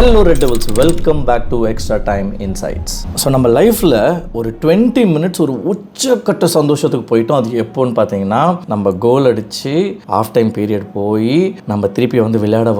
Hello red devils, welcome back to extra time insights. So நம்ம லைஃப்பில் ஒரு 20 minutes ஒரு உச்சக்கட்ட சந்தோஷத்துக்கு போயிட்டோம். அது எப்போன்னு பார்த்தீங்கன்னா, நம்ம கோல் அடித்து ஆஃப் டைம் பீரியட் போய் நம்ம திருப்பி விளையாட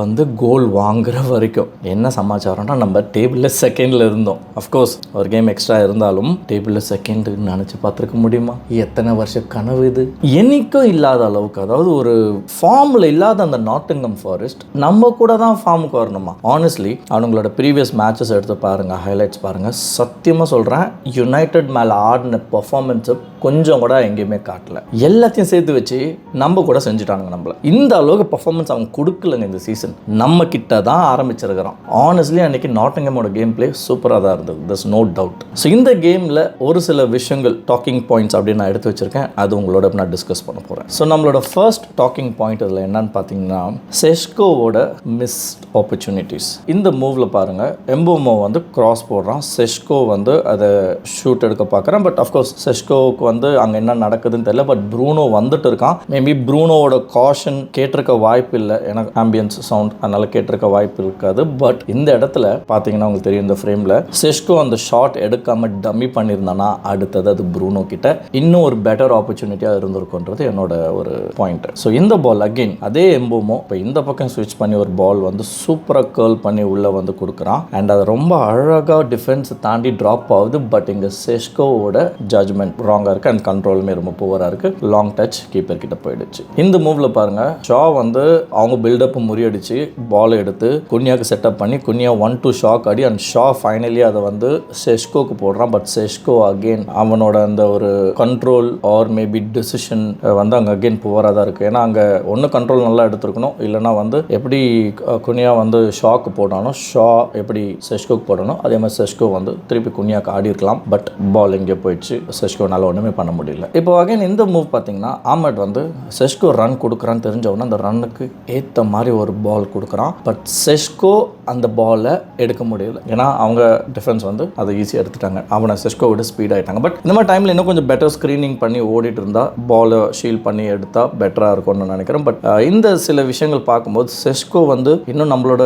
கோல் வாங்குற வரைக்கும். என்ன சமாச்சாரம்னா, நம்ம டேபிளில் செகண்டில் இருந்தோம். அஃப்கோர்ஸ் ஒரு கேம் எக்ஸ்ட்ரா இருந்தாலும் டேபிளில் செகண்டு நினச்சி பார்த்துருக்க முடியுமா? எத்தனை வருஷ கனவு இது. என்னைக்கும் இல்லாத அளவுக்கு, அதாவது ஒரு ஃபார்மில் இல்லாத அந்த நாட்டிங்ஹாம் ஃபாரஸ்ட் நம்ம கூட தான் ஃபார்முக்கு வரணுமா? ஆனஸ்ட்லி அவங்களோட ப்ரீவியஸ் மேட்சஸ் எடுத்து பாருங்கள், ஹைலைட்ஸ் பாருங்கள். சத்தியமாக சொல்கிறேன், யுனைடெட் மேலே ஆடின பர்ஃபார்மன்ஸை கொஞ்சம் கூட எங்கேயுமே காட்டல. எல்லாத்தையும் சேர்த்து வச்சு நம்ம கூட செஞ்சுட்டாங்க நம்மள. இந்த அளவுக்கு பர்ஃபார்மன்ஸ் அவங்க கொடுக்கலங்க இந்த சீசன். நம்ம கிட்ட தான் ஆரம்பிச்சிருக்கிறோம். ஆனஸ்ட்லி அன்றைக்கி நாட்டிங்ஹாமோட கேம் பிளே சூப்பராக தான் இருந்தது, தட்ஸ் நோ டவுட். ஸோ இந்த கேமில் ஒரு சில விஷயங்கள், டாக்கிங் பாயிண்ட்ஸ் அப்படின்னு நான் எடுத்து வச்சுருக்கேன். அது உங்களோட நான் டிஸ்கஸ் பண்ண போகிறேன். ஸோ நம்மளோட ஃபர்ஸ்ட் டாக்கிங் பாயிண்ட் இதில் என்னன்னு பார்த்தீங்கன்னா, செஸ்கோவோட மிஸ்ட் ஆப்பர்ச்சுனிட்டிஸ். இந்த மூவில் பாருங்கள், எம்போமோ கிராஸ் போடுறான், செஸ்கோ அதை ஷூட் எடுக்க பார்க்குறான். பட் அஃப்கோர்ஸ் செஸ்கோவுக்கு அங்கே என்ன நடக்குதுன்னு தெரியல. பட் ப்ரூனோ வந்துட்டு இருக்கான். மேபி ப்ரூனோவோட காஷன் கேட்டிருக்க வாய்ப்பு இல்லை, எனக்கு ஆம்பியன்ஸ் சவுண்ட் அதனால கேட்டிருக்க வாய்ப்பு இருக்காது. பட் இந்த இடத்துல பார்த்தீங்கன்னா உங்களுக்கு தெரியும், இந்த ஃப்ரேமில் செஸ்கோ அந்த ஷாட் எடுக்காமல் டம்மி பண்ணியிருந்தானா அடுத்தது அது ப்ரூனோ கிட்ட இன்னும் ஒரு பெட்டர் ஆப்பர்ச்சுனிட்டியாக இருந்திருக்குன்றது என்னோட ஒரு பாயிண்ட். ஸோ இந்த பால் அகெயின் அதே எம்போமோ இப்போ இந்த பக்கம் ஸ்விட்ச் பண்ணி ஒரு பால் சூப்பராக கேர்ள் பண்ணி உள்ளே கொடுக்குறான். அண்ட் அது ரொம்ப அழகாக டிஃபென்ஸ் தாண்டி ட்ராப் ஆகுது. பட் இங்கே செஸ்கோவோட ஜட்ஜ்மெண்ட் ராங்காக இருக்குது அண்ட் கண்ட்ரோலுமே ரொம்ப புவராக இருக்குது. லாங் டச் கீப்பர் கிட்ட போயிடுச்சு. இந்த மூவ்ல பாருங்க, ஷா அவங்க பில்டப் முறியடிச்சு பால் எடுத்து குன்யாக்கு செட்டப் பண்ணி குன்யா 1-2 ஷாக் அடி அண்ட் ஷா ஃபைனலி அதை செஸ்கோக்கு போடுறான். பட் செஸ்கோ அகெயின் அவனோட அந்த ஒரு கண்ட்ரோல் ஆர் மேபி டிசிஷன் அங்கே அகெயின் புவராக தான் இருக்குது. ஏன்னா அங்கே ஒன்று கண்ட்ரோல் நல்லா எடுத்துருக்கணும், இல்லைனா எப்படி குன்யா ஷாக்கு போட்டானோ ஷா எப்படி செஸ்கோக்கு போடணும் அதே மாதிரி செஸ்கோ திருப்பி குன்யாக்கு ஆடி இருக்கலாம். பட் பால் எங்கே போயிடுச்சு, செஸ்கோனால ஒன்றுமே பண்ண முடியல. இப்போ அகைன் இந்த மூவ் பார்த்தீங்கன்னா, ஆமட் செஸ்கோ ரன் கொடுக்குறான்னு தெரிஞ்சவொன்னே அந்த ரன்னுக்கு ஏற்ற மாதிரி ஒரு பால் கொடுக்குறான். பட் செஸ்கோ அந்த பாலை எடுக்க முடியல. ஏன்னா அவங்க டிஃபென்ஸ் அதை ஈஸியாக எடுத்துட்டாங்க. அவனை செஸ்கோ விட ஸ்பீட் ஆகிட்டாங்க. பட் இந்த மாதிரி டைமில் இன்னும் கொஞ்சம் பெட்டர் ஸ்க்ரீனிங் பண்ணி ஓடிட்டு இருந்தால் பாலை ஷீல் பண்ணி எடுத்தால் பெட்டராக இருக்கும்னு நினைக்கிறேன். பட் இந்த சில விஷயங்கள் பார்க்கும்போது செஸ்கோ இன்னும் நம்மளோட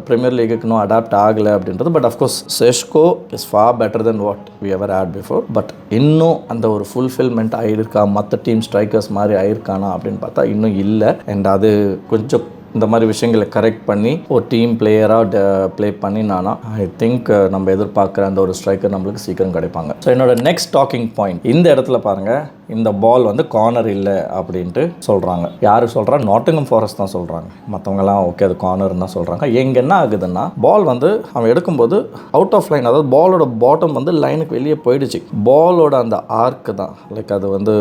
பிரீமியர் லீகுக்கு இன்னும் அடாப்ட் ஆகலை அப்படின்றது. But of course Sesko is far better than what we ever had before. But இன்னும் அந்த ஒரு ஃபுல்ஃபில்மெண்ட் ஆகிருக்கா, மற்ற டீம் ஸ்ட்ரைக்கர்ஸ் மாதிரி ஆயிருக்கானா அப்படின்னு பார்த்தா இன்னும் இல்லை. அண்ட் அது கொஞ்சம் இந்த மாதிரி விஷயங்களை கரெக்ட் பண்ணி ஒரு டீம் பிளேயராக ப்ளே பண்ணினானா ஐ திங்க் நம்ம எதிர்பார்க்குற அந்த ஒரு ஸ்ட்ரைக்கர் நம்மளுக்கு சீக்கிரம் கிடைப்பாங்க. ஸோ என்னோட நெக்ஸ்ட் டாக்கிங் பாயிண்ட், இந்த இடத்துல பாருங்கள், இந்த பால் கார்னர் இல்லை அப்படின்ட்டு சொல்கிறாங்க. யார் சொல்கிறா? நாட்டிங்ஹாம் ஃபாரஸ்ட் தான் சொல்கிறாங்க. மற்றவங்கலாம் ஓகே அது கார்னர்னு தான் சொல்கிறாங்க. எங்கே என்ன ஆகுதுன்னா, பால் அவன் எடுக்கும்போது அவுட் ஆஃப் லைன், அதாவது பாலோட பாட்டம் லைனுக்கு வெளியே போயிடுச்சு. பாலோட அந்த ஆர்க்கு தான் லைக் அது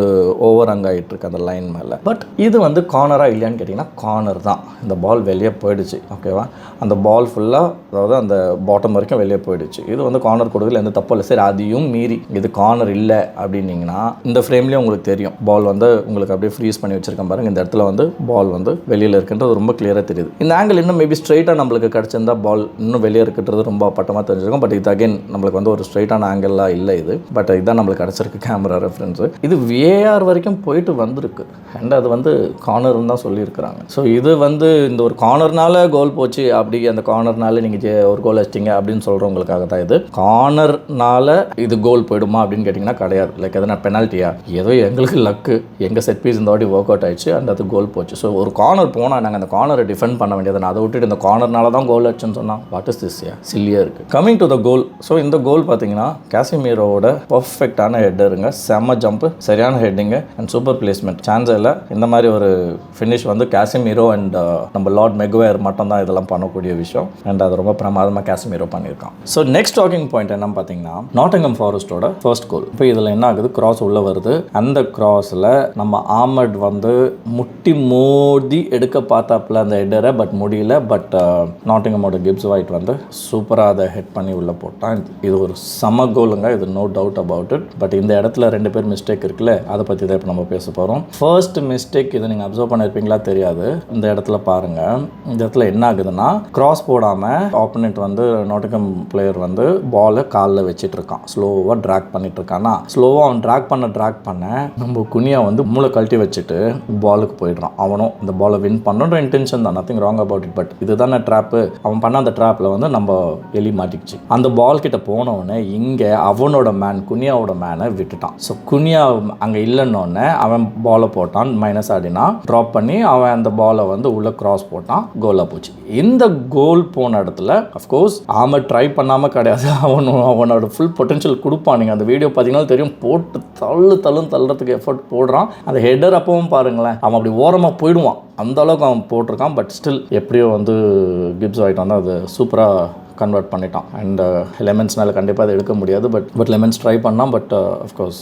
ஓவர் ஹங் ஆகிட்டு இருக்கு அந்த லைன் மேலே. பட் இது கார்னராக இல்லையான்னு கேட்டிங்கன்னா கார்னர் தான். இந்த பால் வெளியே போயிடுச்சு. ஓகேவா? அந்த பால் ஃபுல்லாக அதாவது அந்த பாட்டம் வரைக்கும் வெளியே போயிடுச்சு. இது கார்னர் கொடுக்கல, எந்த தப்பு இல்லை. சரி, அதையும் மீறி இது கார்னர் இல்லை அப்படின்னீங்கன்னா இந்த ஃப்ரேம்லேயே உங்களுக்கு தெரியும் பால் உங்களுக்கு அப்படியே ஃப்ரீஸ் பண்ணி வச்சிருக்கேன் பாருங்க. இந்த இடத்துல பால் வெளியில் இருக்குன்றது ரொம்ப கிளியராக தெரியுது. இந்த ஆங்கிள் இன்னும் மேபி ஸ்ட்ரைட்டாக நம்மளுக்கு கிடச்சிருந்தா பால் இன்னும் வெளியே இருக்கிறது ரொம்ப பட்டமாக தெரிஞ்சிருக்கும். பட் இது அகைன் நம்மளுக்கு ஒரு ஸ்ட்ரைட்டான ஆங்கிளாக இல்லை இது. பட் இதுதான் நம்மளுக்கு கிடச்சிருக்கு கேமரா ரெஃபரன்ஸு. இது விஏஆர் வரைக்கும் போயிட்டு வந்திருக்கு. அண்ட் அது கார்னர்னு தான் சொல்லியிருக்கிறாங்க. ஸோ இது இந்த ஒரு கார்னர்னால கோல் போச்சு, அப்படி அந்த கார்னர்னால நீங்கள் ஒரு கோல் அடிச்சிங்க அப்படின்னு சொல்கிறவங்களுக்காக தான் இது. கார்னர்னால இது கோல் போயிடுமா அப்படின்னு கேட்டிங்கன்னா கிடையாது. லைக் எதனா பெனால்ட்டியா, ஏதோ எங்களுக்கு லக்கு, எங்கள் செட் பீஸ் இந்த வாட்டி ஒர்க் அவுட் ஆயிடுச்சு அண்ட் அது கோல் போச்சு. ஸோ ஒரு கார்னர் போனால் நாங்கள் அந்த கார்னரை டிஃபெண்ட் பண்ண வேண்டியது. நான் அதை விட்டுட்டு இந்த கார்னர்னால தான் கோல் அடிச்சுன்னு சொன்னால் வாட் இஸ் திஸ்? சில்லியாக இருக்குது. Coming to the goal. So இந்த கோல் பார்த்தீங்கன்னா காசிமீரோவோட பர்ஃபெக்டான ஹெட்டருங்க, செம்ம ஜம்ப்பு, சரியான heading and super placement. Chance இல்லை. இந்த மாதிரி ஒரு ஃபினிஷ் காசிமீரோ அண்ட் நம்ம லார்ட் மெகுவேர் மட்டும் தான் இதெல்லாம் பண்ணக்கூடிய விஷயம். அண்ட் அது ரொம்ப பிரமாதமாக காசிமீரோ பண்ணியிருக்கான். ஸோ நெக்ஸ்ட் டாக்கிங் பாயிண்ட் என்னன்னு பார்த்தீங்கன்னா, நாட்டிங்ஹாம் ஃபாரஸ்டோட ஃபர்ஸ்ட் கோல். இப்போ இதில் என்ன ஆகுது, கிராஸ் உள்ளே வருது. அந்த கிராஸில் நம்ம ஆமட் முட்டி மோதி எடுக்க பார்த்தாப்புல அந்த ஹெட்டரை, பட் முடியல. பட் நாட்டிங்ஹாமோட கிப்ஸ் ஒயிட் சூப்பராக அதை ஹெட் பண்ணி உள்ளே போட்டான். இது ஒரு சம கோலுங்க, இது no doubt about it. But இந்த இடத்துல 2 பேர் மிஸ்டேக் இருக்குல்ல, அதை பற்றி தான் இப்போ நம்ம பேச போகிறோம். ஃபர்ஸ்ட் மிஸ்டேக், இதை நீங்கள் அப்சர்வ் பண்ணியிருப்பீங்களா தெரியாது. இந்த இடத்துல பாருங்கள். இந்த இடத்துல என்ன ஆகுதுன்னா கிராஸ் போடாமல் ஆப்போனண்ட் வந்து நாட்டிங்ஹாம் பிளேயர் வந்து பாலை காலில் வச்சுட்டு இருக்கான். ஸ்லோவாக ட்ராக் பண்ணிட்டு இருக்கான்னா ஸ்லோவாக அவன் ட்ராக் பண்ண நம்ம குனியா வந்து மூளை கழட்டி வச்சுட்டு பாலுக்கு போயிடுறான். அவனும் இந்த பாலை வின் பண்ணுற இன்டென்ஷன் தான், nothing wrong about it. But இதுதானே ட்ராப்பு. அவன் பண்ண அந்த ட்ராப்பில் வந்து நம்ம எலி மாட்டிக்கிச்சு. அந்த பால் கிட்ட போனவொடனே இங்கே அவனோட குனியாவோட மேனை விட்டுட்டான். ஸோ குனியா அங்கே இல்லைன்னொடனே அவன் பாலை போட்டான், மைனஸ் ஆடினா ட்ராப் பண்ணி அவன் அந்த பாலை வந்து உள்ள கிராஸ் போட்டான், கோலாக போச்சு. இந்த கோல் போன இடத்துல அஃப்கோர்ஸ் ஆமட் ட்ரை பண்ணாமல் கிடையாது, அவனோட ஃபுல் பொட்டன்ஷியல் கொடுப்பான். நீங்கள் அந்த வீடியோ பார்த்தீங்கன்னா தெரியும், போட்டு தள்ளுறதுக்கு எஃபர்ட் போடுறான். அந்த ஹெடர் அப்பவும் பாருங்களேன், அவன் அப்படி ஓரமாக போயிடுவான், அந்த அளவுக்கு அவன் போட்டிருக்கான். பட் ஸ்டில் எப்படியோ வந்து கிப்ஸ் ஆகிட்டு வந்து அது சூப்பராக கன்வெர்ட் பண்ணிட்டான். அண்ட் லெமன்ஸ்னால கண்டிப்பாக அதை எடுக்க முடியாது. பட் லெமன்ஸ் ட்ரை பண்ணால். பட் அஃப்கோர்ஸ்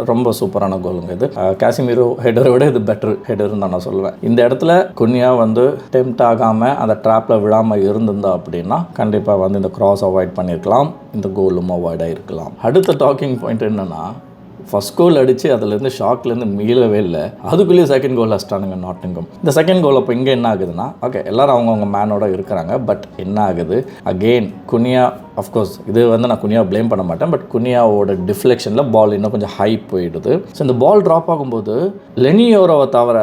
ரொம்ப சூப்பரான கோலுங்க இது. காசிமீரோ ஹெடரை விட இது பெட்டர் ஹெடர்னு தான் நான் சொல்லுவேன். இந்த இடத்துல குனியா வந்து டெம்ப்ட் ஆகாமல் அந்த ட்ராப்பில் விழாமல் இருந்திருந்தா அப்படின்னா கண்டிப்பாக வந்து இந்த கிராஸ் அவாய்ட் பண்ணியிருக்கலாம், இந்த கோலும் அவாய்ட் ஆகிருக்கலாம். அடுத்த டாக்கிங் பாயிண்ட் என்னென்னா, ஃபஸ்ட் கோல் அடித்து அதுலேருந்து ஷாக்லேருந்து மீளவே இல்லை, அதுக்குள்ளேயே செகண்ட் கோல் அடிச்சிட்டானுங்க நாட்டிங்ஹாம். இந்த செகண்ட் கோல் அப்போ இங்கே என்ன ஆகுதுன்னா, ஓகே எல்லோரும் அவங்கவுங்க மேனோட இருக்கிறாங்க. பட் என்ன ஆகுது, அகெயின் குனியா அஃப்கோர்ஸ் இது வந்து நான் குனியாவை ப்ளேம் பண்ண மாட்டேன். பட் குனியாவோட டிஃப்ளெக்ஷனில் பால் இன்னும் கொஞ்சம் ஹை போயிடுது. ஸோ இந்த பால் ட்ராப் ஆகும்போது லெனியோரோவை தவிர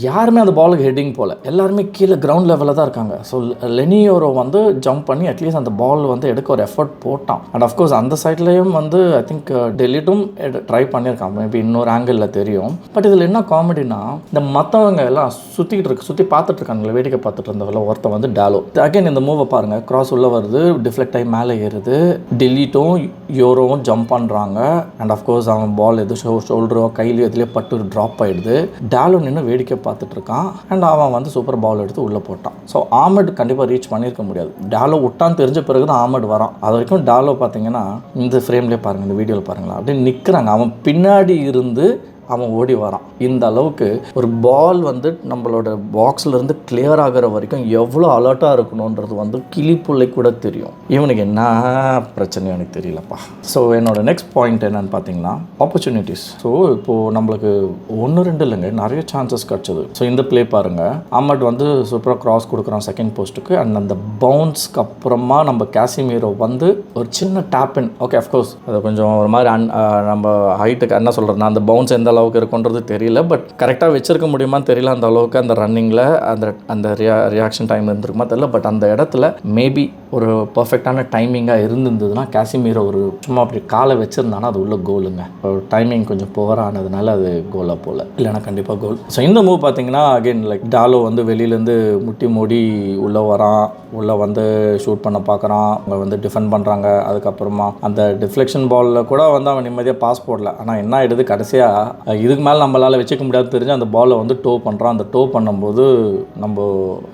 யாருமே அந்த பாலுக்கு ஹெட்டிங் போகல, எல்லாருமே கீழே கிரவுண்ட் லெவலில் தான் இருக்காங்க. ஸோ லெனியோரோ வந்து ஜம்ப் பண்ணி அட்லீஸ்ட் அந்த பால் வந்து எடுக்க ஒரு எஃபர்ட் போட்டான். அண்ட் அஃப்கோர்ஸ் அந்த சைட்லேயும் வந்து ஐ திங்க் டெலிட்டும் ட்ரை பண்ணியிருக்கான், மேபி இன்னொரு ஆங்கிளில் தெரியும். பட் இதில் என்ன காமெடினா, இந்த மற்றவங்க எல்லாம் சுற்றி பார்த்துட்டு இருக்காங்களே, வேடிக்கை பார்த்துட்டு இருந்தவங்கள ஒருத்தன் வந்து டாலோ அகைன் இந்த மூவை பாருங்கள், கிராஸ் உள்ளே வருது, டிஃப்ளெக்ட் ஆகி மேலே ஏறுது, டெலிட்டும் யோரோவும் ஜம்ப் பண்ணுறாங்க. அண்ட் அஃப்கோர்ஸ் அவன் பால் எது ஷோல்டரோ கையிலையோ எதுலேயே பட்டு ட்ராப் ஆகிடுது. டாலோ நின்று வேடிக்கை பார்த்துட்டு இருக்கான். அண்ட் அவன் வந்து சூப்பர் பால் எடுத்து உள்ளே போட்டான். ஸோ ஆமட் கண்டிப்பாக ரீச் பண்ணியிருக்க முடியாது. டாலோ விட்டான்னு தெரிஞ்ச பிறகு தான் ஆமட் வரான். அது வரைக்கும் டாலோ பார்த்தீங்கன்னா இந்த ஃப்ரேம்லேயே பாருங்கள், இந்த வீடியோவில் பாருங்களா, அப்படியே நிற்கிறாங்க. அவன் பின்னாடி இருந்து அவன் ஓடி வரான். இந்த அளவுக்கு ஒரு பால் வந்து நம்மளோட பாக்ஸ்லேருந்து கிளியர் ஆகிற வரைக்கும் எவ்வளோ அலர்ட்டாக இருக்கணுன்றது வந்து கிளிப்புள்ளை கூட தெரியும். இவனுக்கு என்ன பிரச்சனையும் எனக்கு தெரியலப்பா. ஸோ என்னோட நெக்ஸ்ட் பாயிண்ட் என்னன்னு பார்த்தீங்கன்னா ஆப்பர்ச்சுனிட்டிஸ். ஸோ இப்போது நம்மளுக்கு 1-2 இல்லைங்க, நிறைய சான்சஸ் கிடச்சிது. ஸோ இந்த ப்ளே பாருங்கள், அம்மட் வந்து சூப்பராக கிராஸ் கொடுக்குறான் செகண்ட் போஸ்ட்டுக்கு. அண்ட் அந்த பவுன்ஸ்க்கு அப்புறமா நம்ம காசிமீரோ வந்து ஒரு சின்ன டேப்பின், ஓகே அஃப்கோர்ஸ் அது கொஞ்சம் ஒரு மாதிரி நம்ம ஹைட்டுக்கு என்ன சொல்கிறேன்னா அந்த பவுன்ஸ் எந்த அளவுக்கு இருக்குன்றது தெரியல. பட் கரெக்டாக வச்சிருக்க முடியுமான்னு தெரியல, அந்த அளவுக்கு அந்த ரன்னிங்கில் அந்த ரியாக்ஷன் டைம் இருந்திருக்குமா தெரியல. பட் அந்த இடத்துல மேபி ஒரு பர்ஃபெக்டான டைமிங்காக இருந்ததுன்னா காசிமீரோ ஒரு சும்மா அப்படி காலை வச்சுருந்தானா அது உள்ள கோலுங்க. டைமிங் கொஞ்சம் புவரானதுனால அது கோலாக போகல, இல்லைனா கண்டிப்பாக கோல். ஸோ இந்த மூவ் பார்த்தீங்கன்னா அகெயின் லைக் டாலோ வந்து வெளியிலேருந்து முட்டி மூடி உள்ளே வரான், உள்ளே வந்து ஷூட் பண்ண பார்க்குறான், அவங்க வந்து டிஃபெண்ட் பண்ணுறாங்க. அதுக்கப்புறமா அந்த டிஃப்ளெக்ஷன் பாலில் கூட வந்து அவன் நிம்மதியாக பாஸ் போடல. ஆனால் என்ன ஆகிடுது, கடைசியாக இதுக்கு மேலே நம்மளால் வச்சுக்க முடியாது தெரிஞ்சு அந்த பாலை வந்து டோ பண்ணுறான். அந்த டோ பண்ணும்போது நம்ம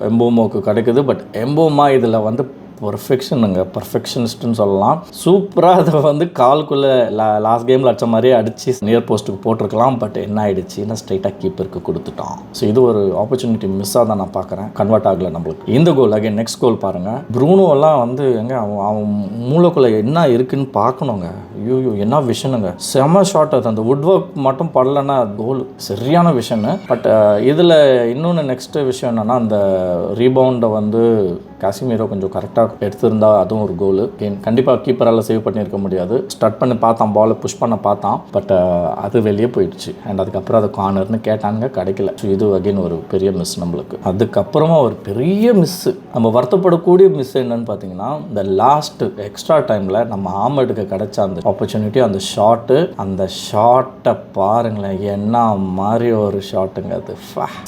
எம்போமோக்கு கிடைக்குது. பட் எம்போமா இதில் வந்து பர்ஃபெக்ஷனிஸ்ட்னு சொல்லலாம். சூப்பராக அதை வந்து கால்குள்ளே லாஸ்ட் கேமில் அடித்த மாதிரியே அடித்து நியர் போஸ்ட்டுக்கு போட்டிருக்கலாம். பட் என்ன ஆகிடுச்சுன்னா ஸ்ட்ரைட்டாக கீப்பருக்கு கொடுத்துட்டான். ஸோ இது ஒரு ஆப்பர்ச்சுனிட்டி மிஸ்ஸாக தான் நான் பார்க்குறேன், கன்வெர்ட் ஆகலை நம்மளுக்கு. இந்த கோல் அகைன் நெக்ஸ்ட் கோல் பாருங்கள், ப்ரூனோவெல்லாம் வந்து எங்கே அவன் மூளைக்குள்ளே என்ன இருக்குன்னு பார்க்கணுங்க. ஐயோ என்ன விஷனுங்க, செம ஷாட். அது அந்த வுட் ஒர்க் மட்டும் படலைன்னா கோல் சரியான விஷன்னு. பட் இதில் இன்னொன்று நெக்ஸ்ட் விஷயம் என்னென்னா, அந்த ரீபவுண்டை வந்து காசிமீரோ கொஞ்சம் கரெக்டாக எடுத்திருந்தா அதுவும் ஒரு கோலு. கண்டிப்பாக கீப்பரால் சேவ் பண்ணியிருக்க முடியாது. ஸ்டார்ட் பண்ணி பார்த்தான், பாலை புஷ் பண்ண பார்த்தான். பட் அது வெளியே போயிடுச்சு. அண்ட் அதுக்கப்புறம் அது கார்னர்னு கேட்டானுங்க, கிடைக்கல. ஸோ இது அகைன் ஒரு பெரிய மிஸ் நம்மளுக்கு. அதுக்கப்புறமா ஒரு பெரிய மிஸ்ஸு, நம்ம வருத்தப்படக்கூடிய மிஸ் என்னன்னு பார்த்தீங்கன்னா, இந்த லாஸ்ட் எக்ஸ்ட்ரா டைமில் நம்ம ஆமடுக்கு கிடைச்ச அந்த ஆப்பர்ச்சுனிட்டி, அந்த ஷாட்டை பாருங்களேன், என்ன மாதிரி ஒரு ஷாட்டுங்க அது,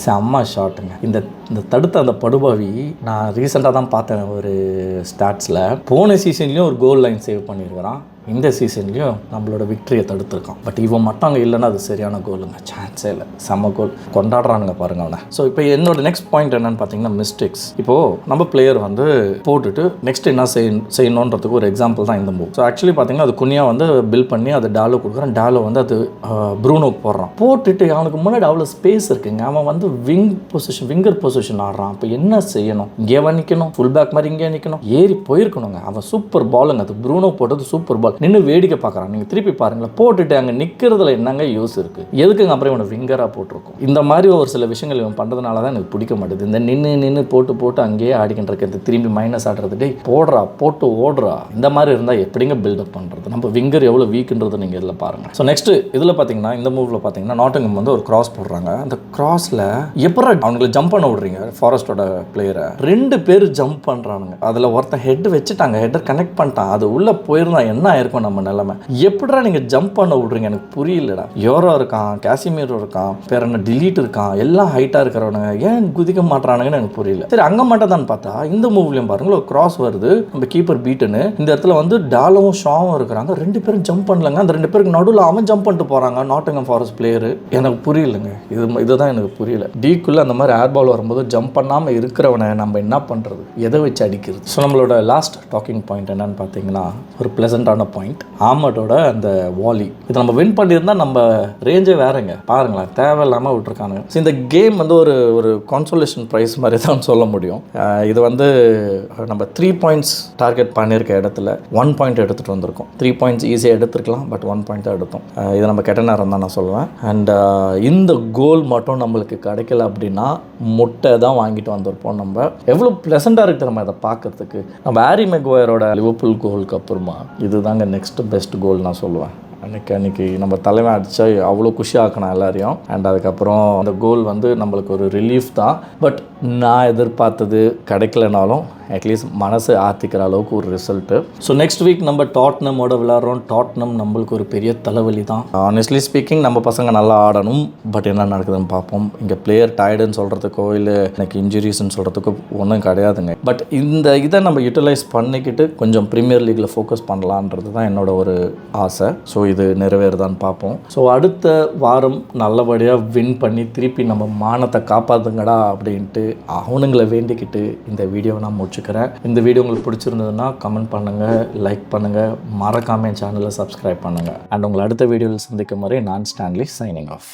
செம்ம ஷாட்டுங்க. இந்த தடுத்த அந்த படுபாவி நான் ரீசெண்டாக தான் பார்த்தேன் ஒரு ஸ்டாட்ஸில். போன சீசன்லேயும் ஒரு கோல் லைன் சேவ் பண்ணியிருக்கிறான், இந்த சீசன்லேயும் நம்மளோட விக்டரியை தடுத்துருக்கான். பட் இவன் மட்டும் அங்கே இல்லைன்னா அது சரியான கோலுங்க, சான்ஸே இல்லை. செம்ம கோல், கொண்டாடுறானுங்க பாருங்க அவனை. ஸோ இப்போ என்னோட நெக்ஸ்ட் பாயிண்ட் என்னன்னு பார்த்தீங்கன்னா மிஸ்டேக்ஸ். இப்போது நம்ம பிளேயர் வந்து போட்டுட்டு நெக்ஸ்ட் என்ன செய்யணுன்றதுக்கு ஒரு எக்ஸாம்பிள் தான் இந்த மூவ். ஸோ ஆக்சுவலி பார்த்தீங்கன்னா அது குனியா வந்து பில் பண்ணி அது டாலோ கொடுக்குறான். டாலோ வந்து அது ப்ரூனோக்கு போடுறான். போட்டுட்டு அவனுக்கு முன்னாடி அவ்வளோ ஸ்பேஸ் இருக்குங்க, அவன் வந்து விங்கர் பொசிஷன் ஆடுறான். இப்போ என்ன செய்யணும், இங்கே நிற்கணும், ஃபுல் பேக் மாதிரி இங்கே நிற்கணும், ஏறி போயிருக்கணுங்க. அவன் சூப்பர் பாலுங்க, அது ப்ரூனோ போட்டது சூப்பர் பால். நின்று வேடிக்கை பார்க்குறான். நீங்கள் திருப்பி பாருங்களேன், போட்டுட்டு அங்கே நிற்கிறதுல என்னங்க யூஸ் இருக்குது? எதுக்குங்க அப்புறம் இவனை விங்கராக போட்டிருக்கும்? இந்த மாதிரி ஒரு சில விஷயங்கள் இவன் பண்ணுறதுனால தான் எனக்கு பிடிக்க மாட்டேது. இந்த நின்று போட்டு அங்கேயே ஆடிக்கிட்டு திரும்பி மைனஸ் ஆடுறது, டே போடுறா போட்டு ஓடுறா, இந்த மாதிரி இருந்தால் எப்படிங்க பில்டப் பண்ணுறது? நம்ம விங்கர் எவ்வளோ வீக்குன்றது நீங்கள் இதில் பாருங்கள். ஸோ நெக்ஸ்ட் இதில் பார்த்தீங்கன்னா, இந்த மூவில் பார்த்தீங்கன்னா நாட்டிங்ஹாம் வந்து ஒரு கிராஸ் போடுறாங்க. அந்த கிராஸில் எப்போ அவங்களை ஜம்ப் பண்ண விடுறீங்க? ஃபாரஸ்டோட பிளேயரை 2 பேர் ஜம்ப் பண்ணுறானுங்க. அதில் ஒருத்தன் ஹெட் வச்சுட்டாங்க, ஹெட்டர் கனெக்ட் பண்ணிட்டான். அது உள்ளே போயிருந்தா என்ன ஆயிருக்கும் நம்ம நிலைமை? எப்படிடா நீங்கள் ஜம்ப் பண்ண விட்றீங்க? எனக்கு புரியலடா. யோரோ இருக்கான், காசிமீரோ இருக்கான், பேர் என்ன டிலீட் இருக்கான், எல்லாம் ஹைட்டாக இருக்கிறவனுங்க ஏன் குதிக்க மாட்டானுங்கன்னு எனக்கு புரியல. சரி, அங்கே மட்டும் தான் பார்த்தா இந்த மூவ்லையும் பாருங்களா, ஒரு கிராஸ் வருது, நம்ம கீப்பர் பீட்டுன்னு. இந்த இடத்துல வந்து டாலவும் ஷாவும் இருக்கிறாங்க. 2 பேரும் ஜம்ப் பண்ணலங்க. அந்த 2 பேருக்கு நடுவில் அவன் ஜம்ப் பண்ணிட்டு போகிறாங்க, நாட்டிங்ஹாம் ஃபாரஸ்ட் பிளேயரு. எனக்கு புரியலங்க, இதுதான் எனக்கு புரியல. டீக்குள்ளே அந்த மாதிரி ஏர் பால் வரும்போது ஜம்ப் பண்ணாமல் இருக்கிறவனை நம்ம என்ன பண்ணுறது? எதை வச்சு அடிக்கிறது? ஸோ நம்மளோட லாஸ்ட் டாக்கிங் பாயிண்ட் என்னன்னு பார்த்தீங்கன்னா, ஒரு ப்ளசண்டான பாயிண்ட், ஆமட்டோட அந்த வாலி. இதை நம்ம வின் பண்ணியிருந்தால் நம்ம ரேஞ்சே வேறங்க. பாருங்களேன், தேவையில்லாமல் விட்டுருக்கானுங்க. ஸோ இந்த கேம் வந்து ஒரு கான்சோலேஷன் ப்ரைஸ் மாதிரி தான் சொல்ல முடியும். இது வந்து நம்ம 3 பாயிண்ட்ஸ் டார்கெட் பண்ணியிருக்க இடத்துல 1 பாயிண்ட் எடுத்துகிட்டு வந்திருக்கோம். 3 பாயிண்ட்ஸ் ஈஸியாக எடுத்துருக்கலாம், பட் 1 பாயிண்ட் தான் எடுத்தோம். இது நம்ம கெட்ட நேரம் தான் நான் சொல்லுவேன். அண்ட் இந்த கோல் மட்டும் நம்மளுக்கு கிடைக்கல அப்படின்னா முட்டை தான் வாங்கிட்டு வந்திருப்போம். நம்ம எவ்வளோ ப்ளசண்டாக இருக்குது நம்ம அதை பார்க்கறதுக்கு. நம்ம ஹாரி மெக்வயரோட லிவர்பூல் கோலுக்கு அப்புறமா இதுதாங்க நெக்ஸ்ட் பெஸ்ட் கோல் நான் சொல்லுவேன். அன்றைக்கி நம்ம தலைவன் அடித்தா அவ்வளோ குஷி ஆக்கணும் எல்லாரையும். அண்ட் அதுக்கப்புறம் அந்த கோல் வந்து நம்மளுக்கு ஒரு ரிலீஃப் தான். பட் நான் எதிர்பார்த்தது கிடைக்கலனாலும் அட்லீஸ்ட் மனசு ஆற்றிக்கிற அளவுக்கு ஒரு ரிசல்ட்டு. ஸோ நெக்ஸ்ட் வீக் நம்ம டாட்னமோட விளாட்றோம். டாட்னம் நம்மளுக்கு ஒரு பெரிய தலைவலி தான். ஆனெஸ்ட்லி ஸ்பீக்கிங் நம்ம பசங்க நல்லா ஆடணும். பட் என்ன நடக்குதுன்னு பார்ப்போம். இங்கே பிளேயர் டயர்டுன்னு சொல்கிறதுக்கோ இல்லை எனக்கு இன்ஜுரிஸ்ன்னு சொல்கிறதுக்கோ ஒன்றும் கிடையாதுங்க. பட் இதை நம்ம யூட்டிலைஸ் பண்ணிக்கிட்டு கொஞ்சம் ப்ரீமியர் லீக்கில் ஃபோக்கஸ் பண்ணலான்றது தான் என்னோட ஒரு ஆசை. ஸோ இது நிறைவேறுதான்னு பார்ப்போம். ஸோ அடுத்த வாரம் நல்லபடியாக வின் பண்ணி திருப்பி நம்ம மானத்தை காப்பாற்றுங்கடா அப்படின்ட்டு அவனுங்களை வேண்டிக்கிட்டு இந்த வீடியோவை நான் முடிச்சுக்கிறேன். இந்த வீடியோ உங்களுக்கு பிடிச்சிருந்ததுன்னா கமெண்ட் பண்ணுங்கள், லைக் பண்ணுங்கள், மறக்காம என் சேனலை சப்ஸ்கிரைப் பண்ணுங்கள். அண்ட் உங்களை அடுத்த வீடியோவில் சந்திக்கும் வரை நான் ஸ்டான்லி சைனிங் ஆஃப்.